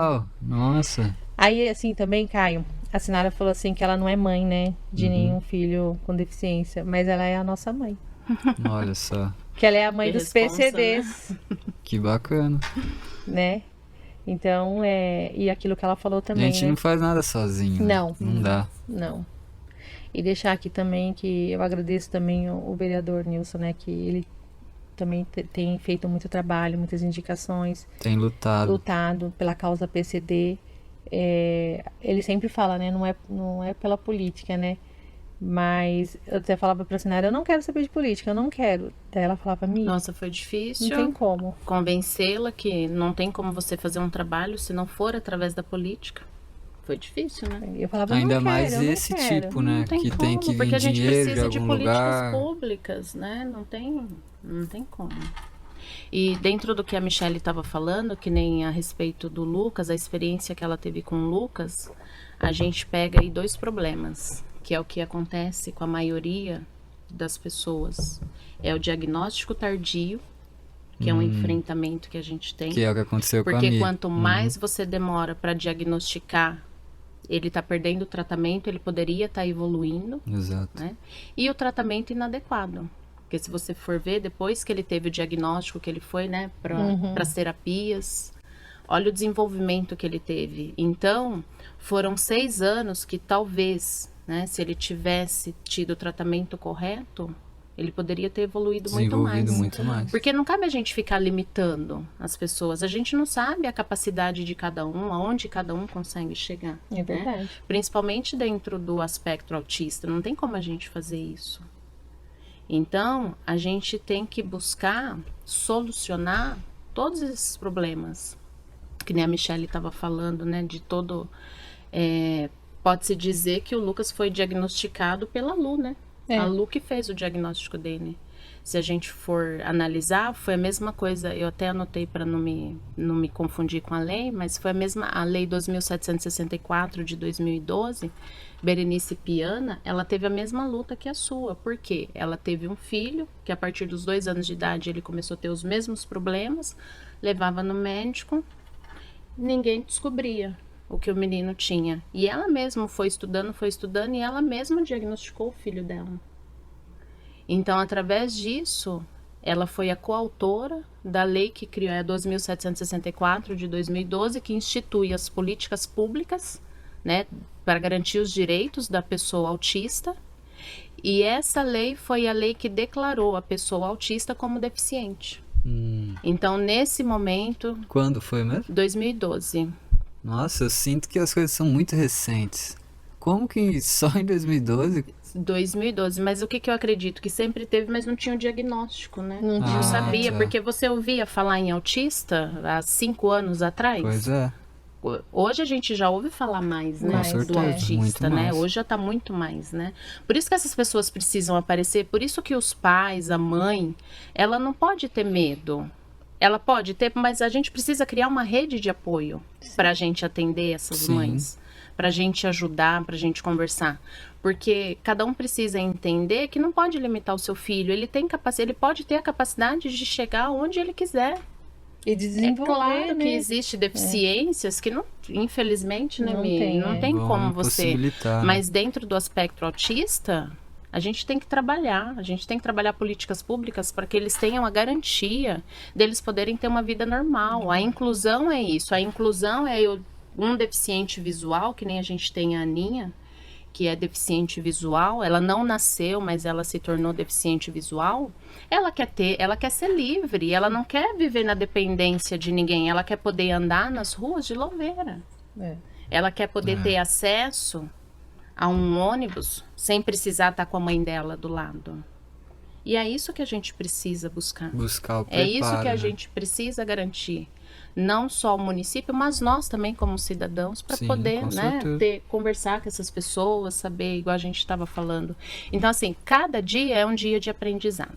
Oh, nossa. Aí, assim, também, Caio, a Sinara falou assim que ela não é mãe, né, de Uhum. nenhum filho com deficiência, mas ela é a nossa mãe. Olha só. Que ela é a mãe Que dos responsa, né? PCDs, Que bacana. né? Então, e aquilo que ela falou A também, gente não né? faz nada sozinho, né? Não, Não dá. não. E deixar aqui também que eu agradeço também o vereador Nilson, né? Que ele também tem feito muito trabalho, muitas indicações, Tem lutado. lutado pela causa PCD. Ele sempre fala, né? Não é pela política, né? Mas eu até falava pra Sinara, eu não quero saber de política, eu não quero. Daí ela falava, Mi, Nossa, foi não difícil tem como. convencê-la que não tem como você fazer um trabalho se não for através da política. Foi difícil, né? Eu falava, eu não Ainda quero, mais eu não esse quero. tipo, Não né? tem Que tem que como, vir porque a gente dinheiro de precisa de algum políticas lugar. públicas, né? Não tem como. E dentro do que a Michelle estava falando, que nem a respeito do Lucas, a experiência que ela teve com o Lucas, a gente pega aí dois problemas, que é o que acontece com a maioria das pessoas. É o diagnóstico tardio, que é um enfrentamento que a gente tem. Que é o que aconteceu com a Porque Mi. quanto mais você demora para diagnosticar, ele está perdendo o tratamento, ele poderia estar evoluindo, Exato. né? E o tratamento inadequado. Porque se você for ver, depois que ele teve o diagnóstico, que ele foi, né, para as terapias, olha o desenvolvimento que ele teve. Então, foram 6 anos que talvez, né, se ele tivesse tido o tratamento correto, ele poderia ter evoluído muito Desenvolvido mais. muito mais. Porque não cabe a gente ficar limitando as pessoas. A gente não sabe a capacidade de cada um, aonde cada um consegue chegar. É verdade. Né? Principalmente dentro do aspecto autista. Não tem como a gente fazer isso. Então, a gente tem que buscar solucionar todos esses problemas. Que nem a Michelle estava falando, né? De todo... pode-se dizer que o Lucas foi diagnosticado pela Lu, né? A Lu que fez o diagnóstico dele. Se a gente for analisar, foi a mesma coisa. Eu até anotei para não me confundir com a lei, mas foi a lei 2.764 de 2012, Berenice Piana, ela teve a mesma luta que a sua. Por quê? Ela teve um filho, que a partir dos 2 anos de idade ele começou a ter os mesmos problemas, levava no médico, ninguém descobria o que o menino tinha. E ela mesma foi estudando e ela mesma diagnosticou o filho dela. Então, através disso, ela foi a coautora da lei que criou a 2.764 de 2012, que institui as políticas públicas, né, para garantir os direitos da pessoa autista. E essa lei foi a lei que declarou a pessoa autista como deficiente. Então, nesse momento... Quando foi mesmo? 2012. Nossa, eu sinto que as coisas são muito recentes. Como que só em 2012? 2012, mas o que eu acredito? Que sempre teve, mas não tinha o diagnóstico, né? Não sabia, tá. porque você ouvia falar em autista há 5 anos atrás. Pois é. Hoje a gente já ouve falar mais, né? Com certeza, Do autista, muito né? mais. Hoje já tá muito mais, né? Por isso que essas pessoas precisam aparecer, por isso que os pais, a mãe, ela não pode ter medo. Ela pode ter, mas a gente precisa criar uma rede de apoio para a gente atender essas Sim. mães, para a gente ajudar, para a gente conversar, porque cada um precisa entender que não pode limitar o seu filho. Ele tem ele pode ter a capacidade de chegar onde ele quiser. E desenvolver, Claro né? que existe deficiências que não, infelizmente, né, Não Mi? tem, Não é. tem Vão como você. impossibilitar, né? Mas dentro do aspecto autista, a gente tem que trabalhar políticas públicas para que eles tenham a garantia deles poderem ter uma vida normal. A inclusão é isso. A inclusão é um deficiente visual, que nem a gente tem a Aninha, que é deficiente visual. Ela não nasceu, mas ela se tornou deficiente visual. Ela quer ser livre, ela não quer viver na dependência de ninguém, ela quer poder andar nas ruas de Louveira. Ela quer poder ter acesso a um ônibus sem precisar estar com a mãe dela do lado. E é isso que a gente precisa buscar. Buscar o preparo, É isso que a né? gente precisa garantir. Não só o município, mas nós também como cidadãos, para Sim, poder, com né, certeza. conversar com essas pessoas, saber, igual a gente estava falando. Então, assim, cada dia é um dia de aprendizado.